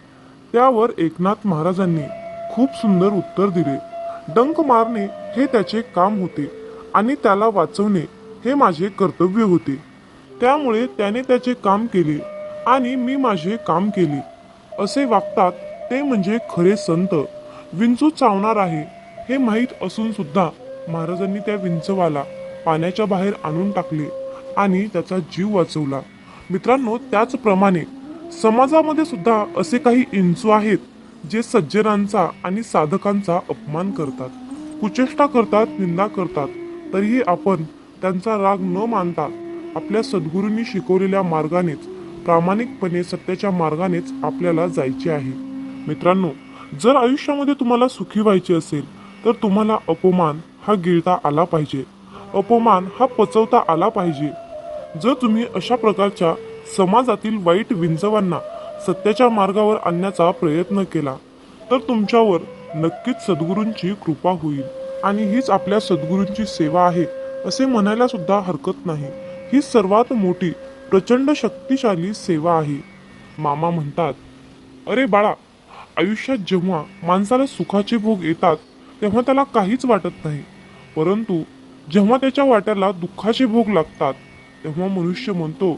त्यावर एकनाथ महाराजांनी खूप सुंदर उत्तर दिले, डंक मारणे हे त्याचे काम होते आणि त्याला वाचवणे हे माझे कर्तव्य होते. त्यामुळे त्याने त्याचे काम केले आणि मी माझे काम केले. असे वागतात ते म्हणजे खरे संत. विंचू चावणार आहे हे माहीत असून सुद्धा महाराजांनी त्या विंचवाला पाण्याच्या बाहेर आणून टाकले आणि त्याचा जीव वाचवला. मित्रांनो, त्याचप्रमाणे समाजामध्ये सुद्धा असे काही इंचू आहेत जे सज्जनांचा आणि साधकांचा अपमान करतात, कुचेष्टा करतात, निंदा करतात. तरीही आपण त्यांचा राग न मानता आपल्या सद्गुरूंनी शिकवलेल्या मार्गानेच, प्रामाणिकपणे सत्याच्या मार्गानेच आपल्याला जायचे आहे. मित्रांनो, जर आयुष्यामध्ये तुम्हाला सुखी व्हायचे असेल तर तुम्हाला अपमान हा गिळता आला पाहिजे, अपमान हा पचवता आला पाहिजे. जर तुम्ही अशा प्रकारच्या समाजातील वाईट विंचवांना सत्याच्या मार्गावर आणण्याचा प्रयत्न केला तर तुमच्यावर नक्कीच सद्गुरूंची कृपा होईल. आणि हीच आपल्या सद्गुरूंची सेवा आहे असे म्हणायला सुद्धा हरकत नाही. ही सर्वात मोठी प्रचंड शक्तिशाली सेवा आहे. मामा म्हणतात, अरे बाळा, आयुष्यात जेव्हा माणसाला सुखाचे भोग येतात तेव्हा त्याला काहीच वाटत नाही, परंतु जेव्हा त्याच्या वाट्याला दुःखाचे भोग लागतात तेव्हा मनुष्य म्हणतो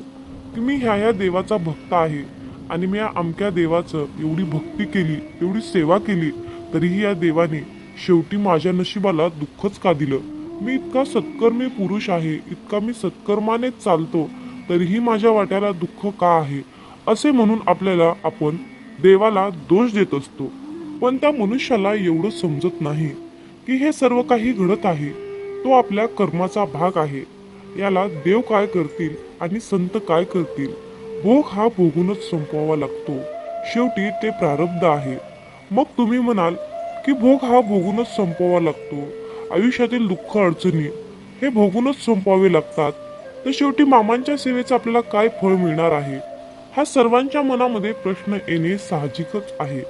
की मी ह्या देवाचा भक्त आहे आणि मी या अमक्या देवाचं एवढी भक्ती केली, एवढी सेवा केली, तरीही या देवाने शेवटी माझ्या नशिबाला दुःखच का दिलं. मी इतका सत्कर्मी पुरुष आहे, इतका मी सत्कर्मानेच चालतो, तरीही माझ्या वाट्याला दुःख का आहे, असे म्हणून आपण देवाला दोष देत असतो. पण त्या मनुष्याला एवढं समजत नाही की हे सर्व काही घडत आहे तो आपल्या कर्माचा भाग आहे. याला देव काय करतील आणि संत काय करतील, भोग हा भोगूनच संपवावा लागतो. शेवटी ते प्रारब्ध आहे. मग तुम्ही म्हणाल की भोग हा भोगूनच संपवावा लागतो, आयुष्यातील दुःख अडचणी हे भोगूनच संपवावे लागतात, तर शेवटी मामांच्या सेवेचं आपल्याला काय फळ मिळणार आहे. हा सर्वांच्या मनामध्ये प्रश्न येणे साहजिकच आहे.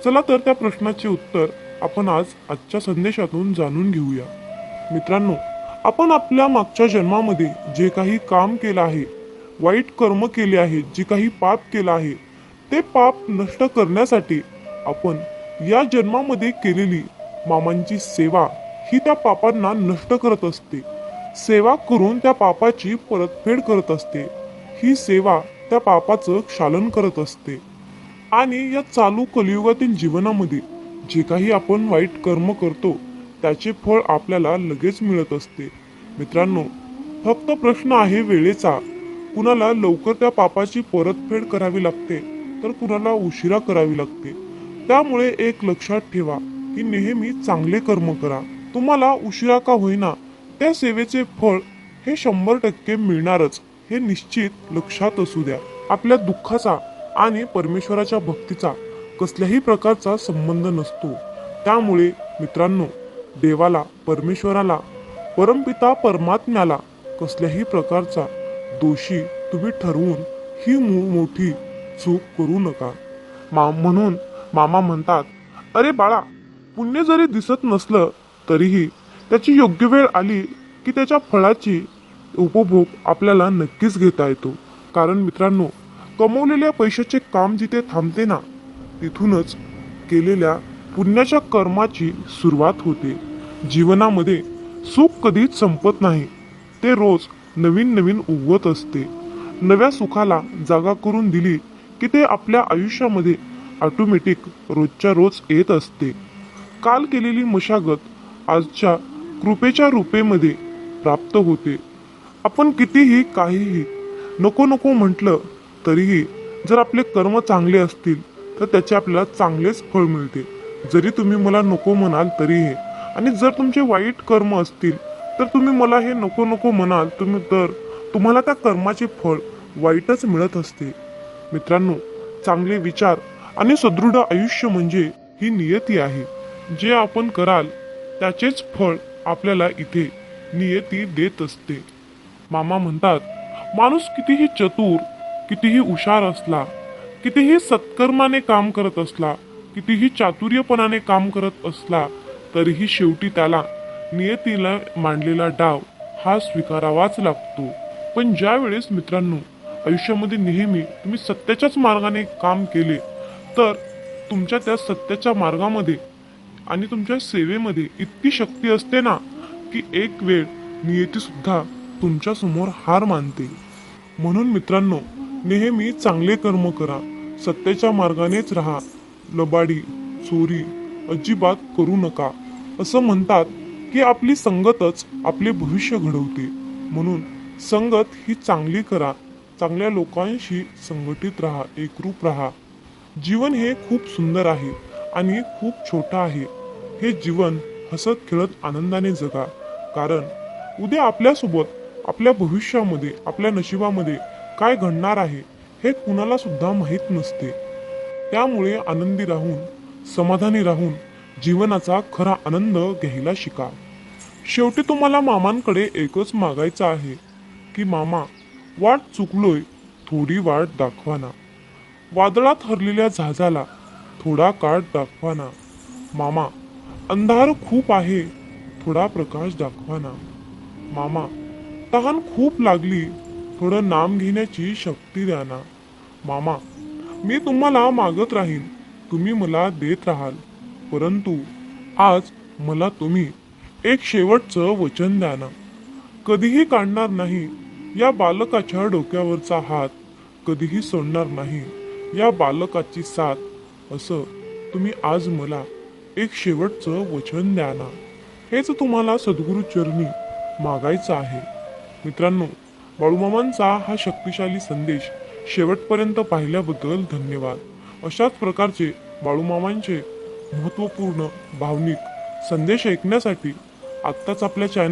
चला तर त्या प्रश्नाचे उत्तर आपण आजच्या संदेशातून जाणून घेऊया. मित्रांनो, आपण आपल्या मागच्या जन्मामध्ये जे काही काम केलं आहे, वाईट कर्म केले आहेत, जे काही पाप केलं आहे, ते पाप नष्ट करण्यासाठी आपण या जन्मामध्ये केलेली मामांची सेवा ही त्या पापांना नष्ट करत असते. सेवा करून त्या पापाची परतफेड करत असते. ही सेवा त्या पापाचं क्षालन करत असते. आणि या चालू कलियुगातील जीवनामध्ये जे काही आपण वाईट कर्म करतो त्याचे फळ आपल्याला लगेच मिळत असते. मित्रांनो, फक्त प्रश्न आहे वेळेचा. कुणाला लवकर त्या पापाची परतफेड करावी लागते तर कुणाला उशिरा करावी लागते. त्यामुळे एक लक्षात ठेवा की नेहमी चांगले कर्म करा. तुम्हाला उशिरा का होईना त्या सेवेचे फळ हे 100% मिळणारच, हे निश्चित लक्षात असू द्या. आपल्या दुःखाचा आणि परमेश्वराच्या भक्तीचा कसल्याही प्रकारचा संबंध नसतो. त्यामुळे मित्रांनो, देवाला, परमेश्वराला, परमपिता परमात्म्याला कसल्याही प्रकारचा दोषी तुम्ही ठरवून ही मोठी चूक करू नका. म्हणून मामा म्हणतात, अरे बाळा, पुण्य जरी दिसत नसलं तरीही त्याची योग्य वेळ आली की त्याच्या फळाची उपभोग आपल्याला नक्कीच घेता येतो. कारण मित्रांनो, कमवलेल्या पैशाचे काम जिथे थांबते ना, तिथूनच केलेल्या पुण्याच्या कर्माची सुरुवात होते. जीवनामध्ये सुख कधीच संपत नाही, ते रोज नवीन नवीन उगवत असते. नव्या सुखाला जागा करून दिली की ते आपल्या आयुष्यामध्ये ऑटोमॅटिक रोजच्या रोज येत असते. काल केलेली मशागत आजच्या कृपेच्या रूपेमध्ये प्राप्त होते. आपण कितीही काहीही नको नको म्हटलं तरीही जर आपले कर्म चांगले असतील तर त्याचे आपल्याला चांगलेच फळ मिळते. जरी तुम्ही मला नको म्हणाल तरीही, आणि जर तुमचे वाईट कर्म असतील तर तुम्ही मला हे नको नको म्हणाल तर तुम्हाला त्या कर्माचे फळ वाईटच मिळत असते. मित्रांनो, चांगले विचार आणि सदृढ आयुष्य म्हणजे ही नियती आहे. जे आपण कराल त्याचेच फळ आपल्याला इथे नियती देत असते. मामा म्हणतात, माणूस कितीही चतुर, कितीही हुशार असला, कितीही सत्कर्माने काम करत असला, कितीही चातुर्यपणाने काम करत असला, तरीही शेवटी त्याला नियतीला मांडलेला डाव हा स्वीकारावाच लागतो. पण ज्या वेळेस मित्रांनो आयुष्यामध्ये नेहमी तुम्ही सत्याच्याच मार्गाने काम केले तर तुमच्या त्या सत्याच्या मार्गामध्ये आणि तुमच्या सेवेमध्ये इतकी शक्ती असते ना की एक वेळ नियती सुद्धा तुमच्या समोर हार मानते. म्हणून मित्रांनो, नेहमी चांगले कर्म करा, सत्याच्या मार्गानेच राहा, लबाडी चोरी अजिबात करू नका. असं म्हणतात की आपली संगतच आपले भविष्य घडवते. म्हणून संगत ही चांगली करा, चांगल्या लोकांशी संघटित राहा, एकरूप राहा. जीवन हे खूप सुंदर आहे आणि खूप छोटं आहे. हे जीवन हसत खेळत आनंदाने जगा. कारण उद्या आपल्यासोबत, आपल्या भविष्यामध्ये, आपल्या नशिबामध्ये काय घडणार आहे हे कुणाला सुद्धा माहीत नसते. त्यामुळे आनंदी राहून, समाधानी राहून जीवनाचा खरा आनंद घ्यायला शिका. शेवटी तुम्हाला मामांकडे एकच मागायचं आहे की मामा, वाट चुकलोय, थोडी वाट दाखवा ना. वादळात हरलेल्या जहाजाला थोडा काठ दाखवा ना. मामा, अंधार खूप आहे, थोडा प्रकाश दाखवा ना. मामा, तहान खूप लागली, थोडं नाम घेण्याची शक्ती द्या ना. मामा, मी तुम्हाला मागत राहीन, तुम्ही मला देत राहाल. परंतु आज मला तुम्ही एक शेवटचं वचन द्या ना. कधीही काढणार नाही या बालकाच्या डोक्यावरचा हात, कधीही सोडणार नाही या बालकाची साथ, असं तुम्ही आज मला एक शेवटचं वचन द्या ना. हेच तुम्हाला सद्गुरू चरणी मागायचं आहे. मित्रांनो, बाळूमामांचा हा शक्तिशाली संदेश शेवटपर्यंत पाहिल्याबद्दल धन्यवाद. अशाच प्रकारचे बाळूमामांचे महत्त्वपूर्ण भावनिक संदेश ऐकण्यासाठी आत्ताच आपल्या चॅनल